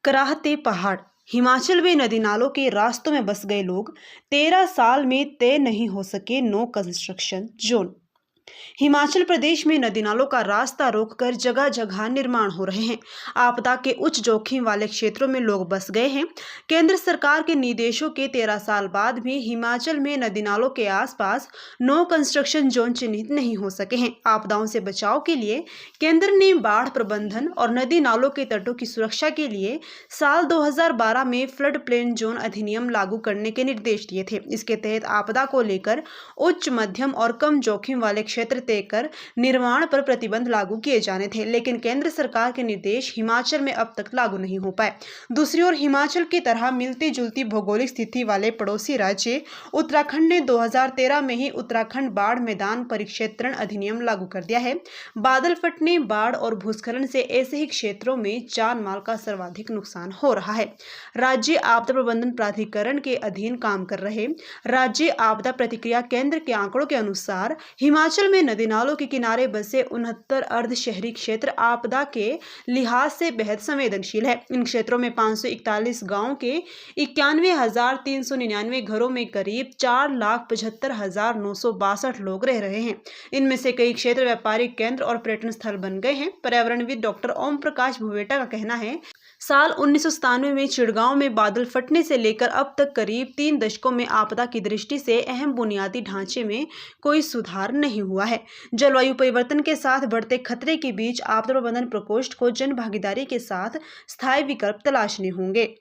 कराहते पहाड़। हिमाचल में नदी नालों के रास्तों में बस गए लोग। 13 साल में तय नहीं हो सके no construction zone. Himachal Pradesh में नदी नालों का रास्ता रोककर जगह जगह निर्माण हो रहे हैं। आपदा के उच्च जोखिम वाले क्षेत्रों में लोग बस गए हैं। केंद्र सरकार के निर्देशों के 13 साल बाद भी हिमाचल में नदी नालों के आसपास नो कंस्ट्रक्शन जोन चिन्हित नहीं हो सके हैं। आपदाओं से बचाव के लिए केंद्र ने बाढ़ प्रबंधन और नदी नालों के तटों की सुरक्षा के लिए साल 2012 में फ्लड प्लेन जोन अधिनियम लागू करने के निर्देश दिए थे। इसके तहत आपदा को लेकर उच्च, मध्यम और कम जोखिम वाले क्षेत्र तय कर निर्माण पर प्रतिबंध लागू किए जाने थे, लेकिन केंद्र सरकार के निर्देश हिमाचल में अब तक लागू नहीं हो पाए। दूसरी ओर हिमाचल की तरह मिलती जुलती भौगोलिक स्थिति वाले पड़ोसी राज्य उत्तराखंड ने 2013 में ही उत्तराखंड बाढ़ मैदान परिक्षेत्रण अधिनियम लागू कर दिया है। बादल फटने, बाढ़ और भूस्खलन से ऐसे ही क्षेत्रों में जान माल का सर्वाधिक नुकसान हो रहा है। राज्य आपदा प्रबंधन प्राधिकरण के अधीन काम कर रहे राज्य आपदा प्रतिक्रिया केंद्र के आंकड़ों के अनुसार हिमाचल में नदी नालों के किनारे बसे 69 अर्ध शहरी क्षेत्र आपदा के लिहाज से बेहद संवेदनशील है। इन क्षेत्रों में 541 गांवों के 91,399 घरों में करीब 4,75,962 लोग रह रहे हैं। इनमें से कई क्षेत्र व्यापारिक केंद्र और पर्यटन स्थल बन गए हैं। पर्यावरणविद डॉक्टर ओम प्रकाश भुवेटा का कहना है, साल 1997 में चिड़गांव में बादल फटने से लेकर अब तक करीब 3 दशकों में आपदा की दृष्टि से अहम बुनियादी ढांचे में कोई सुधार नहीं हुआ है। जलवायु परिवर्तन के साथ बढ़ते खतरे के बीच आपदा प्रबंधन प्रकोष्ठ को जन भागीदारी के साथ स्थायी विकल्प तलाशने होंगे।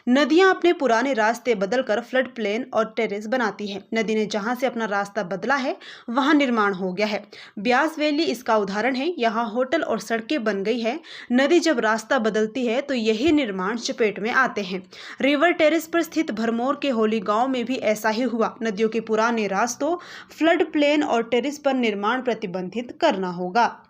नदियां अपने पुराने रास्ते बदलकर फ्लड प्लेन और टेरेस बनाती है। नदी ने जहां से अपना रास्ता बदला है वहां निर्माण हो गया है। ब्यास वैली इसका उदाहरण है। यहां होटल और सड़कें बन गई है। नदी जब रास्ता बदलती है तो यही निर्माण चपेट में आते हैं। रिवर टेरेस पर स्थित भरमौर के होली गांव में भी ऐसा ही हुआ। नदियों के पुराने रास्तों, फ्लड प्लेन और टेरेस पर निर्माण प्रतिबंधित करना होगा।